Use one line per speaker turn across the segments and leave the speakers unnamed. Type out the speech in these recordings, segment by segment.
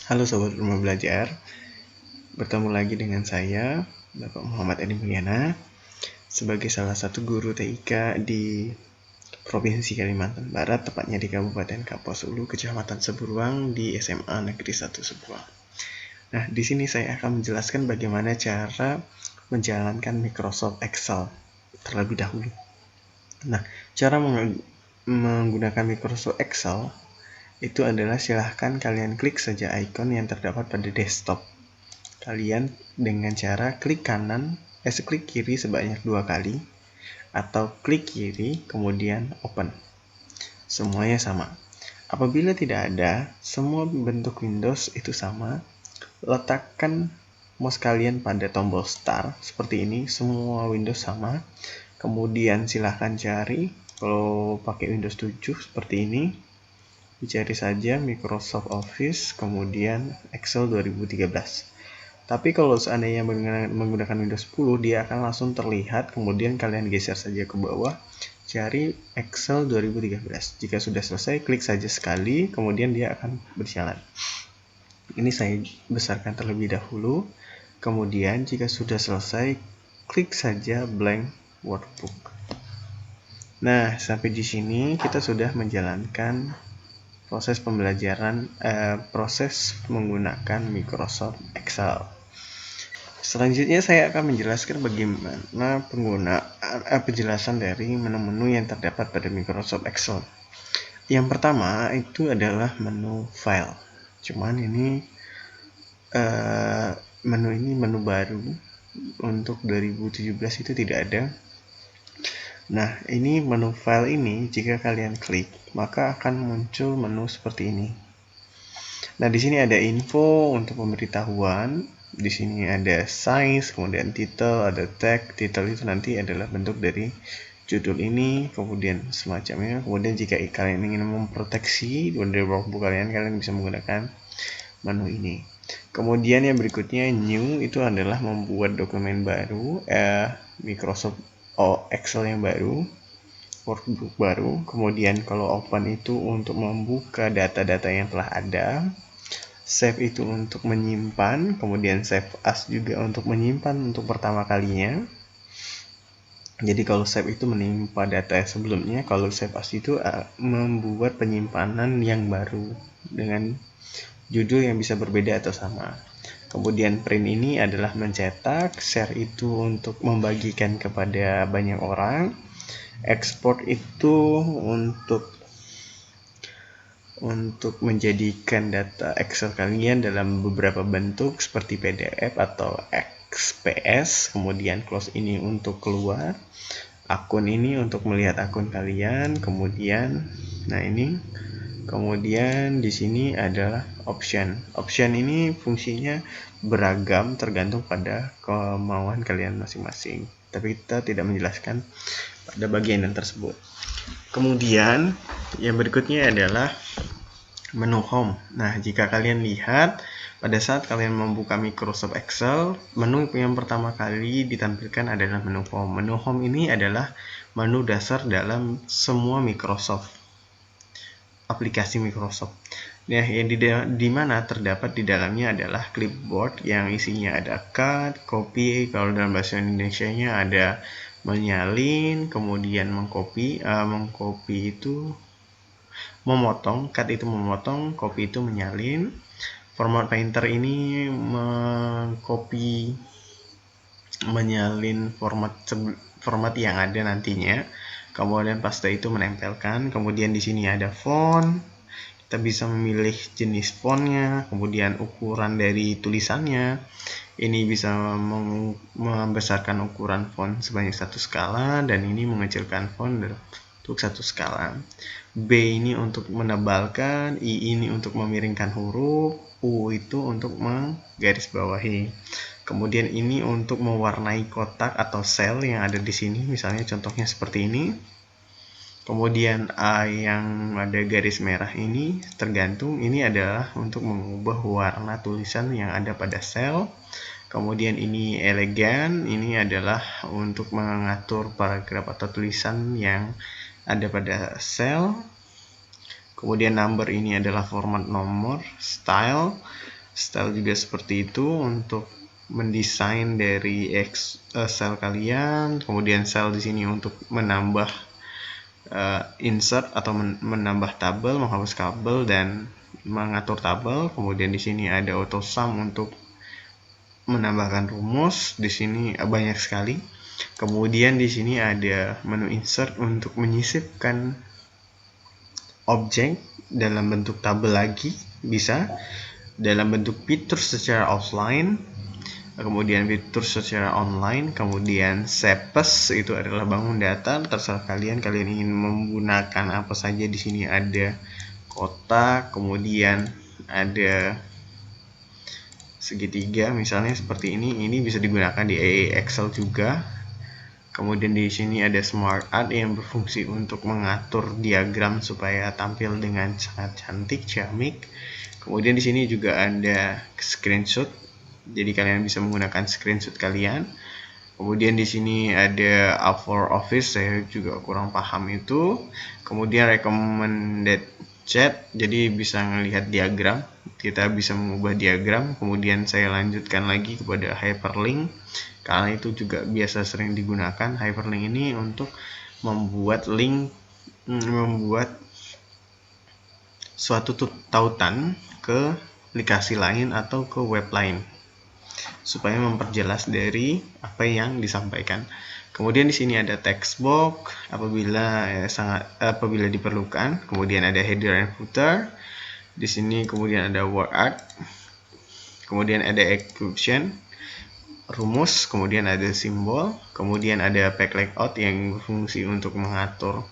Halo Sobat Rumah Belajar, bertemu lagi dengan saya, Bapak Muhammad Edi Mulyana, sebagai salah satu guru TIK di Provinsi Kalimantan Barat, tepatnya di Kabupaten Kapuas Hulu, Kecamatan Seburuang, di SMA Negeri 1 Seburuang. Nah, di sini saya akan menjelaskan bagaimana cara menjalankan Microsoft Excel terlebih dahulu. Nah, cara menggunakan Microsoft Excel itu adalah silahkan kalian klik saja ikon yang terdapat pada desktop kalian dengan cara klik kiri sebanyak 2 kali atau klik kiri kemudian open. Semuanya sama. Apabila tidak ada, semua bentuk Windows itu sama, letakkan mouse kalian pada tombol start seperti ini, semua Windows sama. Kemudian silahkan cari, kalau pakai Windows 7 seperti ini, dicari saja Microsoft Office, kemudian Excel 2013. Tapi kalau seandainya menggunakan Windows 10, dia akan langsung terlihat, kemudian kalian geser saja ke bawah, cari Excel 2013. Jika sudah selesai, klik saja sekali, kemudian dia akan berjalan. Ini saya besarkan terlebih dahulu. Kemudian jika sudah selesai, klik saja blank workbook. Nah, sampai di sini kita sudah menjalankan proses pembelajaran, proses menggunakan Microsoft Excel. Selanjutnya saya akan menjelaskan bagaimana penjelasan dari menu-menu yang terdapat pada Microsoft Excel. Yang pertama itu adalah menu file. Cuman ini menu baru untuk 2017 itu tidak ada. Nah, ini menu file ini jika kalian klik maka akan muncul menu seperti ini. Nah, di sini ada info untuk pemberitahuan. Di sini ada size, kemudian title, ada tag. Title itu nanti adalah bentuk dari judul ini, kemudian semacamnya. Kemudian jika kalian ingin memproteksi dari workbook kalian bisa menggunakan menu ini. Kemudian yang berikutnya new itu adalah membuat dokumen baru, Microsoft Excel yang baru, workbook baru. Kemudian kalau open itu untuk membuka data-data yang telah ada. Save itu untuk menyimpan, kemudian save as juga untuk menyimpan untuk pertama kalinya. Jadi kalau save itu menimpa data sebelumnya, kalau save as itu membuat penyimpanan yang baru dengan judul yang bisa berbeda atau sama. Kemudian print ini adalah mencetak, share itu untuk membagikan kepada banyak orang, export itu untuk menjadikan data Excel kalian dalam beberapa bentuk seperti PDF atau XPS. Kemudian close ini untuk keluar, akun ini untuk melihat akun kalian. Kemudian kemudian di sini adalah option. Option ini fungsinya beragam tergantung pada kemauan kalian masing-masing. Tapi kita tidak menjelaskan pada bagian yang tersebut. Kemudian yang berikutnya adalah menu home. Nah, jika kalian lihat pada saat kalian membuka Microsoft Excel, menu yang pertama kali ditampilkan adalah menu home. Menu home ini adalah menu dasar dalam semua aplikasi Microsoft. Nah, yang di mana terdapat di dalamnya adalah clipboard yang isinya ada cut, copy, kalau dalam bahasa Indonesianya ada menyalin, kemudian mengcopy itu memotong, cut itu memotong, copy itu menyalin. Format painter ini mengcopy, menyalin format yang ada nantinya. Kemudian paste itu menempelkan. Kemudian di sini ada font. Kita bisa memilih jenis fontnya, kemudian ukuran dari tulisannya. Ini bisa membesarkan ukuran font sebanyak 1 skala dan ini mengecilkan font untuk 1 skala. B ini untuk menebalkan, I ini untuk memiringkan huruf, U itu untuk menggarisbawahi. Kemudian ini untuk mewarnai kotak atau sel yang ada di sini, misalnya contohnya seperti ini. Kemudian A yang ada garis merah ini tergantung, ini adalah untuk mengubah warna tulisan yang ada pada sel. Kemudian ini elegan, ini adalah untuk mengatur paragraf atau tulisan yang ada pada sel. Kemudian number ini adalah format nomor, style. Style juga seperti itu untuk mendesain dari sel kalian. Kemudian sel di sini untuk menambah insert atau menambah tabel, menghapus kabel dan mengatur tabel. Kemudian di sini ada auto sum untuk menambahkan rumus. Di sini banyak sekali. Kemudian di sini ada menu insert untuk menyisipkan objek dalam bentuk tabel lagi, bisa dalam bentuk fitur secara offline, kemudian fitur secara online, kemudian sepes itu adalah bangun data. Terserah kalian ingin menggunakan apa saja. Di sini ada kotak, kemudian ada segitiga misalnya seperti ini bisa digunakan di Excel juga. Kemudian di sini ada Smart Art yang berfungsi untuk mengatur diagram supaya tampil dengan sangat cantik, ciamik. Kemudian di sini juga ada screenshot, jadi kalian bisa menggunakan screenshot kalian. Kemudian di sini ada for office, saya juga kurang paham itu. Kemudian recommended chat, jadi bisa melihat diagram, kita bisa mengubah diagram. Kemudian saya lanjutkan lagi kepada hyperlink, karena itu juga biasa sering digunakan. Hyperlink ini untuk membuat link, membuat suatu tautan ke aplikasi lain atau ke web lain supaya memperjelas dari apa yang disampaikan. Kemudian di sini ada text box apabila diperlukan. Kemudian ada header and footer. Di sini kemudian ada word art. Kemudian ada equation, rumus, kemudian ada simbol, kemudian ada page layout yang berfungsi untuk mengatur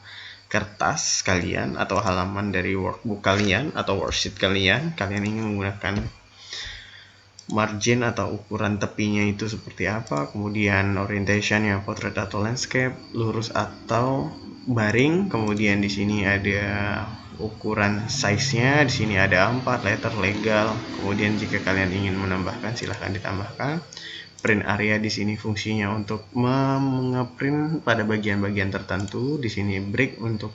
kertas kalian atau halaman dari workbook kalian atau worksheet kalian. Kalian ingin menggunakan margin atau ukuran tepinya itu seperti apa, kemudian orientation yang portrait atau landscape, lurus atau baring. Kemudian di sini ada ukuran size-nya, di sini ada 4 letter legal. Kemudian jika kalian ingin menambahkan silahkan ditambahkan. Print area di sini fungsinya untuk mengeprint pada bagian-bagian tertentu. Di sini break untuk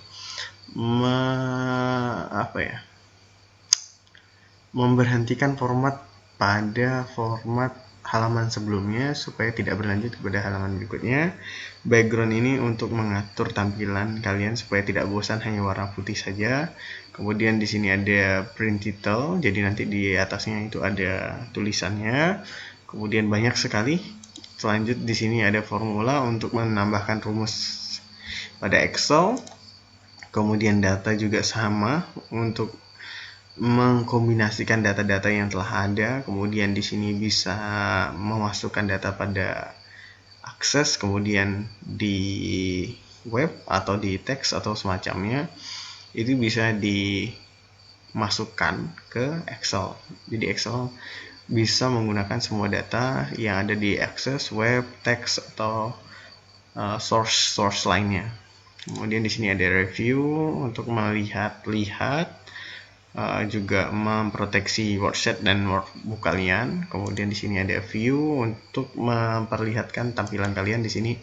memberhentikan format pada format halaman sebelumnya supaya tidak berlanjut kepada halaman berikutnya. Background ini untuk mengatur tampilan kalian supaya tidak bosan hanya warna putih saja. Kemudian di sini ada print title, jadi nanti di atasnya itu ada tulisannya. Kemudian banyak sekali. Selanjutnya di sini ada formula untuk menambahkan rumus pada Excel. Kemudian data juga sama untuk mengkombinasikan data-data yang telah ada. Kemudian di sini bisa memasukkan data pada akses, kemudian di web atau di teks atau semacamnya, itu bisa dimasukkan ke Excel. Jadi Excel bisa menggunakan semua data yang ada di akses, web, teks atau source lainnya. Kemudian di sini ada review untuk melihat-lihat, juga memproteksi worksheet dan workbook kalian. Kemudian di sini ada view untuk memperlihatkan tampilan kalian. Di sini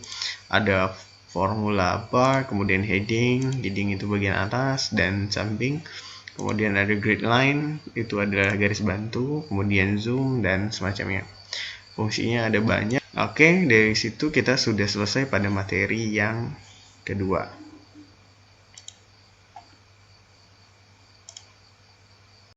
ada formula bar, kemudian heading itu bagian atas dan samping. Kemudian ada grid line, itu adalah garis bantu, kemudian zoom dan semacamnya. Fungsinya ada banyak. Oke, dari situ kita sudah selesai pada materi yang kedua.